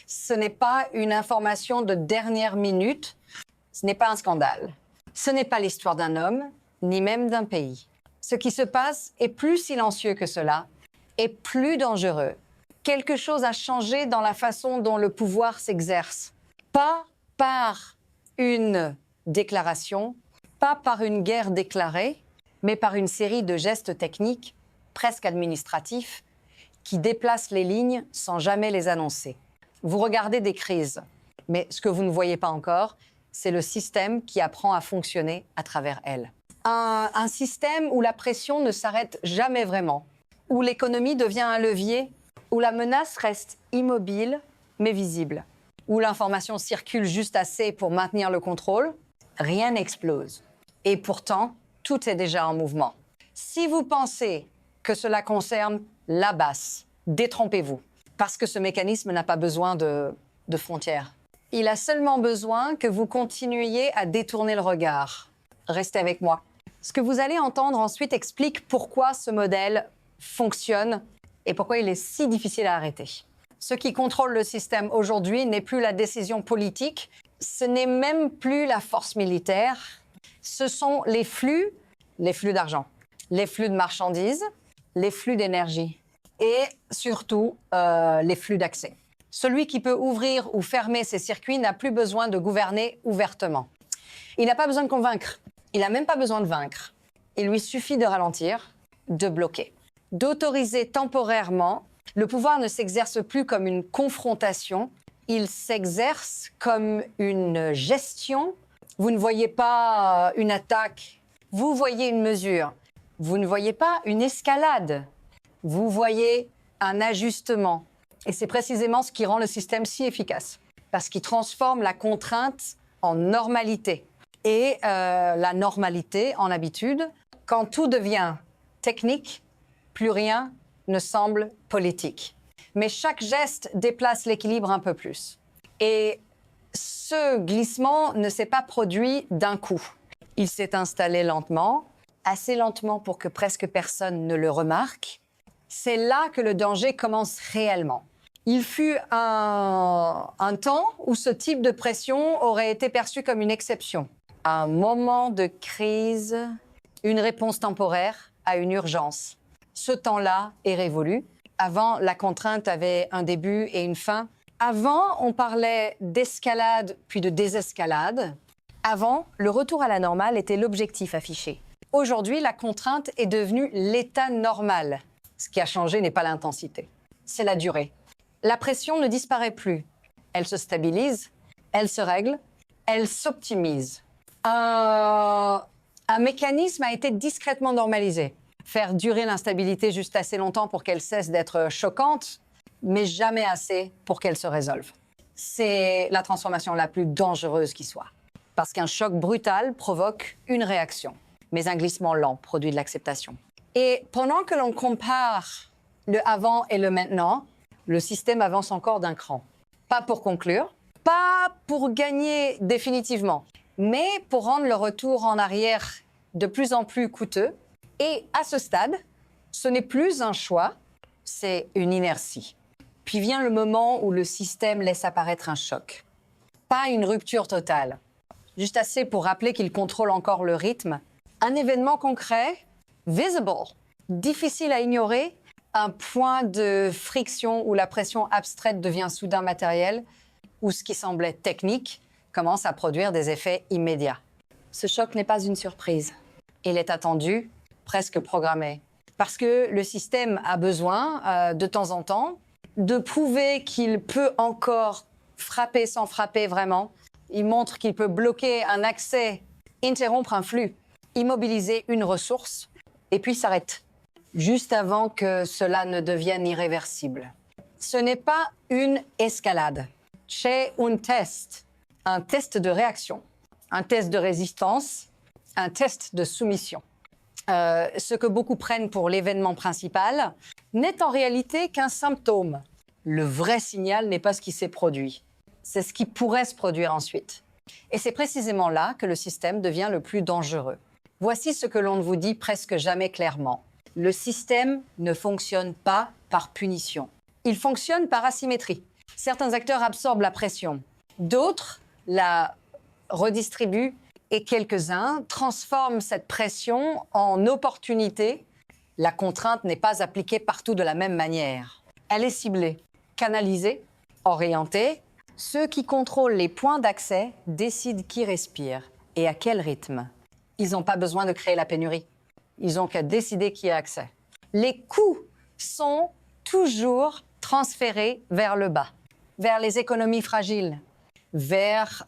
Ce n'est pas une information de dernière minute. Ce n'est pas un scandale. Ce n'est pas l'histoire d'un homme, ni même d'un pays. Ce qui se passe est plus silencieux que cela et plus dangereux. Quelque chose a changé dans la façon dont le pouvoir s'exerce. Pas par une déclaration, pas par une guerre déclarée, mais par une série de gestes techniques, presque administratifs, qui déplacent les lignes sans jamais les annoncer. Vous regardez des crises, mais ce que vous ne voyez pas encore, c'est le système qui apprend à fonctionner à travers elles. Un système où la pression ne s'arrête jamais vraiment, où l'économie devient un levier, où la menace reste immobile mais visible, où l'information circule juste assez pour maintenir le contrôle, rien n'explose. Et pourtant, tout est déjà en mouvement. Si vous pensez que cela concerne la basse, détrompez-vous, parce que ce mécanisme n'a pas besoin de frontières. Il a seulement besoin que vous continuiez à détourner le regard. Restez avec moi. Ce que vous allez entendre ensuite explique pourquoi ce modèle fonctionne et pourquoi il est si difficile à arrêter. Ce qui contrôle le système aujourd'hui n'est plus la décision politique, ce n'est même plus la force militaire, ce sont les flux d'argent, les flux de marchandises, les flux d'énergie et surtout les flux d'accès. Celui qui peut ouvrir ou fermer ces circuits n'a plus besoin de gouverner ouvertement. Il n'a pas besoin de convaincre, il n'a même pas besoin de vaincre. Il lui suffit de ralentir, de bloquer, d'autoriser temporairement. Le pouvoir ne s'exerce plus comme une confrontation, il s'exerce comme une gestion. Vous ne voyez pas une attaque, vous voyez une mesure. Vous ne voyez pas une escalade, vous voyez un ajustement. Et c'est précisément ce qui rend le système si efficace, parce qu'il transforme la contrainte en normalité. Et la normalité en habitude, quand tout devient technique, plus rien ne semble politique. Mais chaque geste déplace l'équilibre un peu plus. Et ce glissement ne s'est pas produit d'un coup. Il s'est installé lentement, assez lentement pour que presque personne ne le remarque. C'est là que le danger commence réellement. Il fut un temps où ce type de pression aurait été perçu comme une exception. Un moment de crise, une réponse temporaire à une urgence. Ce temps-là est révolu. Avant, la contrainte avait un début et une fin. Avant, on parlait d'escalade puis de désescalade. Avant, le retour à la normale était l'objectif affiché. Aujourd'hui, la contrainte est devenue l'état normal. Ce qui a changé n'est pas l'intensité, c'est la durée. La pression ne disparaît plus. Elle se stabilise, elle se règle, elle s'optimise. Un mécanisme a été discrètement normalisé. Faire durer l'instabilité juste assez longtemps pour qu'elle cesse d'être choquante, mais jamais assez pour qu'elle se résolve. C'est la transformation la plus dangereuse qui soit. Parce qu'un choc brutal provoque une réaction, mais un glissement lent produit de l'acceptation. Et pendant que l'on compare le avant et le maintenant, le système avance encore d'un cran. Pas pour conclure, pas pour gagner définitivement, mais pour rendre le retour en arrière de plus en plus coûteux. Et à ce stade, ce n'est plus un choix, c'est une inertie. Puis vient le moment où le système laisse apparaître un choc. Pas une rupture totale, juste assez pour rappeler qu'il contrôle encore le rythme. Un événement concret, visible, difficile à ignorer, un point de friction où la pression abstraite devient soudain matérielle, où ce qui semblait technique commence à produire des effets immédiats. Ce choc n'est pas une surprise. Il est attendu, presque programmé. Parce que le système a besoin, de temps en temps, de prouver qu'il peut encore frapper sans frapper vraiment. Il montre qu'il peut bloquer un accès, interrompre un flux, immobiliser une ressource, et puis s'arrête, juste avant que cela ne devienne irréversible. Ce n'est pas une escalade, c'est un test de réaction, un test de résistance, un test de soumission. Ce que beaucoup prennent pour l'événement principal n'est en réalité qu'un symptôme. Le vrai signal n'est pas ce qui s'est produit, c'est ce qui pourrait se produire ensuite. Et c'est précisément là que le système devient le plus dangereux. Voici ce que l'on ne vous dit presque jamais clairement. Le système ne fonctionne pas par punition. Il fonctionne par asymétrie. Certains acteurs absorbent la pression, d'autres la redistribuent et quelques-uns transforment cette pression en opportunité. La contrainte n'est pas appliquée partout de la même manière. Elle est ciblée, canalisée, orientée. Ceux qui contrôlent les points d'accès décident qui respire et à quel rythme. Ils n'ont pas besoin de créer la pénurie. Ils n'ont qu'à décider qui a accès. Les coûts sont toujours transférés vers le bas, vers les économies fragiles, vers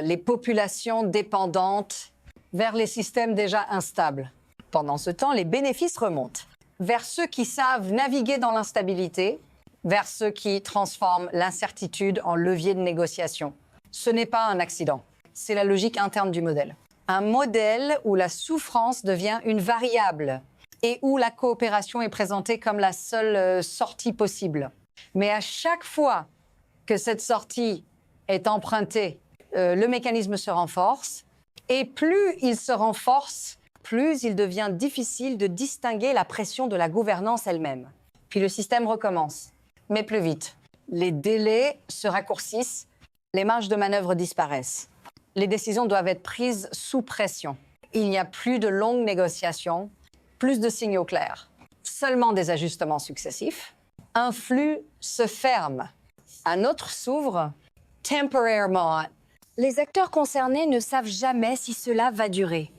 les populations dépendantes, vers les systèmes déjà instables. Pendant ce temps, les bénéfices remontent vers ceux qui savent naviguer dans l'instabilité, vers ceux qui transforment l'incertitude en levier de négociation. Ce n'est pas un accident, c'est la logique interne du modèle. Un modèle où la souffrance devient une variable et où la coopération est présentée comme la seule sortie possible. Mais à chaque fois que cette sortie est empruntée, le mécanisme se renforce et plus il se renforce, plus il devient difficile de distinguer la pression de la gouvernance elle-même. Puis le système recommence, mais plus vite. Les délais se raccourcissent, les marges de manœuvre disparaissent. Les décisions doivent être prises sous pression. Il n'y a plus de longues négociations, plus de signaux clairs. Seulement des ajustements successifs. Un flux se ferme, un autre s'ouvre temporairement. Les acteurs concernés ne savent jamais si cela va durer.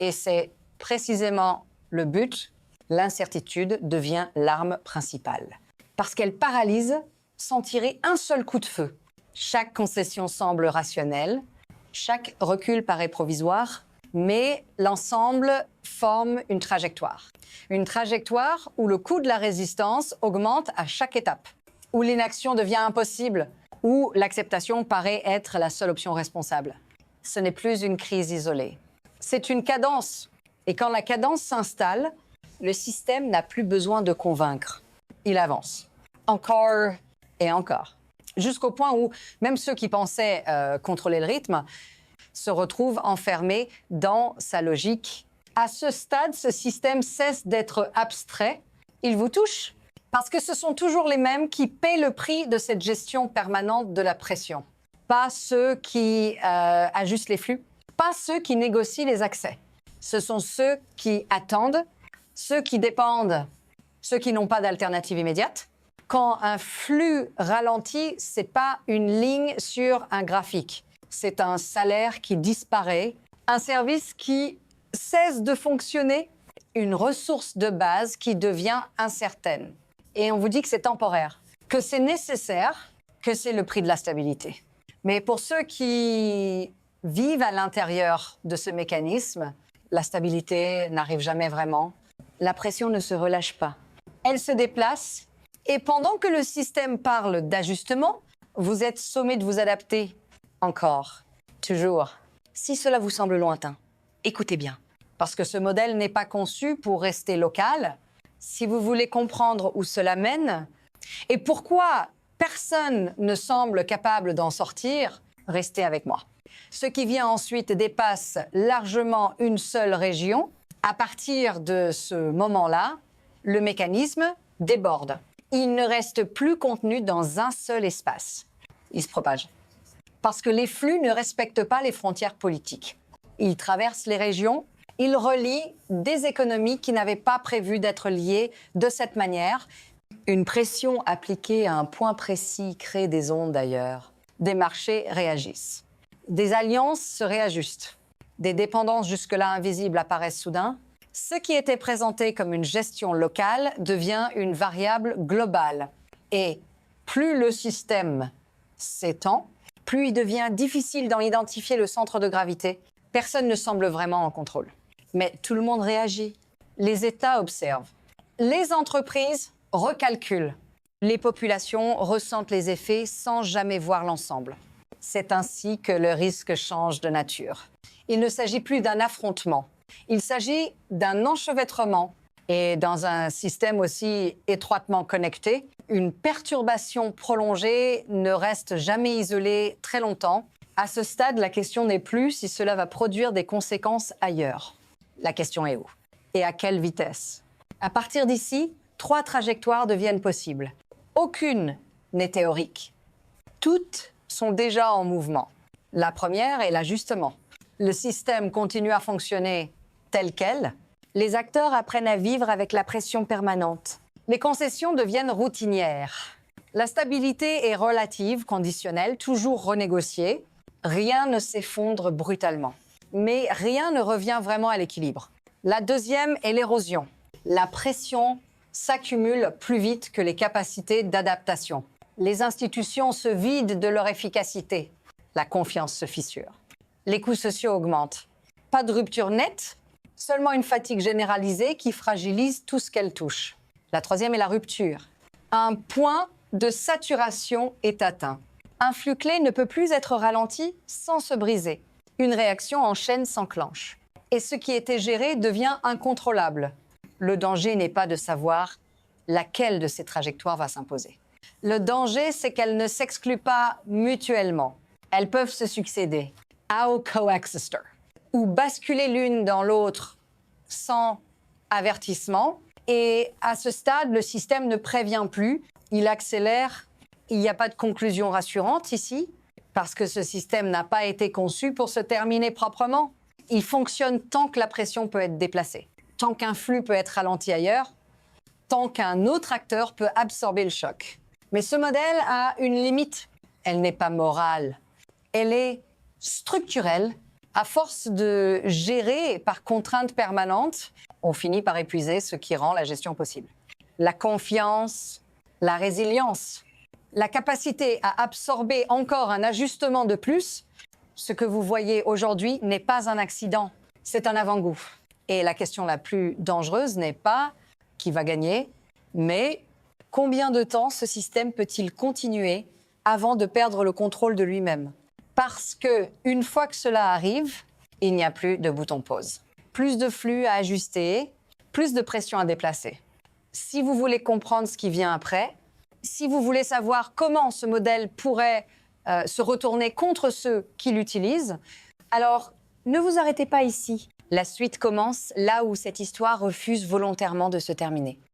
Et c'est précisément le but. L'incertitude devient l'arme principale. Parce qu'elle paralyse sans tirer un seul coup de feu. Chaque concession semble rationnelle, chaque recul paraît provisoire, mais l'ensemble forme une trajectoire. Une trajectoire où le coût de la résistance augmente à chaque étape, où l'inaction devient impossible, où l'acceptation paraît être la seule option responsable. Ce n'est plus une crise isolée. C'est une cadence. Et quand la cadence s'installe, le système n'a plus besoin de convaincre. Il avance. Encore et encore. Jusqu'au point où même ceux qui pensaient contrôler le rythme se retrouvent enfermés dans sa logique. À ce stade, ce système cesse d'être abstrait. Il vous touche parce que ce sont toujours les mêmes qui paient le prix de cette gestion permanente de la pression. Pas ceux qui ajustent les flux, pas ceux qui négocient les accès. Ce sont ceux qui attendent, ceux qui dépendent, ceux qui n'ont pas d'alternative immédiate. Quand un flux ralentit, ce n'est pas une ligne sur un graphique. C'est un salaire qui disparaît, un service qui cesse de fonctionner, une ressource de base qui devient incertaine. Et on vous dit que c'est temporaire, que c'est nécessaire, que c'est le prix de la stabilité. Mais pour ceux qui vivent à l'intérieur de ce mécanisme, la stabilité n'arrive jamais vraiment. La pression ne se relâche pas. Elle se déplace. Et pendant que le système parle d'ajustement, vous êtes sommé de vous adapter. Encore, toujours. Si cela vous semble lointain, écoutez bien. Parce que ce modèle n'est pas conçu pour rester local. Si vous voulez comprendre où cela mène et pourquoi personne ne semble capable d'en sortir, restez avec moi. Ce qui vient ensuite dépasse largement une seule région. À partir de ce moment-là, le mécanisme déborde. Il ne reste plus contenu dans un seul espace. Il se propage. Parce que les flux ne respectent pas les frontières politiques. Ils traversent les régions, ils relient des économies qui n'avaient pas prévu d'être liées de cette manière. Une pression appliquée à un point précis crée des ondes d'ailleurs. Des marchés réagissent. Des alliances se réajustent. Des dépendances jusque-là invisibles apparaissent soudain. Ce qui était présenté comme une gestion locale devient une variable globale. Et plus le système s'étend, plus il devient difficile d'en identifier le centre de gravité. Personne ne semble vraiment en contrôle. Mais tout le monde réagit. Les États observent. Les entreprises recalculent. Les populations ressentent les effets sans jamais voir l'ensemble. C'est ainsi que le risque change de nature. Il ne s'agit plus d'un affrontement. Il s'agit d'un enchevêtrement. Et dans un système aussi étroitement connecté, une perturbation prolongée ne reste jamais isolée très longtemps. À ce stade, la question n'est plus si cela va produire des conséquences ailleurs. La question est où? Et à quelle vitesse? À partir d'ici, 3 trajectoires deviennent possibles. Aucune n'est théorique. Toutes sont déjà en mouvement. La première est l'ajustement. Le système continue à fonctionner tel quel. Les acteurs apprennent à vivre avec la pression permanente. Les concessions deviennent routinières. La stabilité est relative, conditionnelle, toujours renégociée. Rien ne s'effondre brutalement. Mais rien ne revient vraiment à l'équilibre. La deuxième est l'érosion. La pression s'accumule plus vite que les capacités d'adaptation. Les institutions se vident de leur efficacité. La confiance se fissure. Les coûts sociaux augmentent. Pas de rupture nette, seulement une fatigue généralisée qui fragilise tout ce qu'elle touche. La troisième est la rupture. Un point de saturation est atteint. Un flux clé ne peut plus être ralenti sans se briser. Une réaction en chaîne s'enclenche. Et ce qui était géré devient incontrôlable. Le danger n'est pas de savoir laquelle de ces trajectoires va s'imposer. Le danger, c'est qu'elles ne s'excluent pas mutuellement. Elles peuvent se succéder, coexister, ou basculer l'une dans l'autre sans avertissement. Et à ce stade, le système ne prévient plus, il accélère. Il n'y a pas de conclusion rassurante ici, parce que ce système n'a pas été conçu pour se terminer proprement. Il fonctionne tant que la pression peut être déplacée, tant qu'un flux peut être ralenti ailleurs, tant qu'un autre acteur peut absorber le choc. Mais ce modèle a une limite. Elle n'est pas morale. Elle est structurelle. À force de gérer par contrainte permanente, on finit par épuiser ce qui rend la gestion possible. La confiance, la résilience, la capacité à absorber encore un ajustement de plus. Ce que vous voyez aujourd'hui n'est pas un accident, c'est un avant-goût. Et la question la plus dangereuse n'est pas qui va gagner, mais combien de temps ce système peut-il continuer avant de perdre le contrôle de lui-même? Parce que une fois que cela arrive, il n'y a plus de bouton pause. Plus de flux à ajuster, plus de pression à déplacer. Si vous voulez comprendre ce qui vient après, si vous voulez savoir comment ce modèle pourrait se retourner contre ceux qui l'utilisent, alors ne vous arrêtez pas ici. La suite commence là où cette histoire refuse volontairement de se terminer.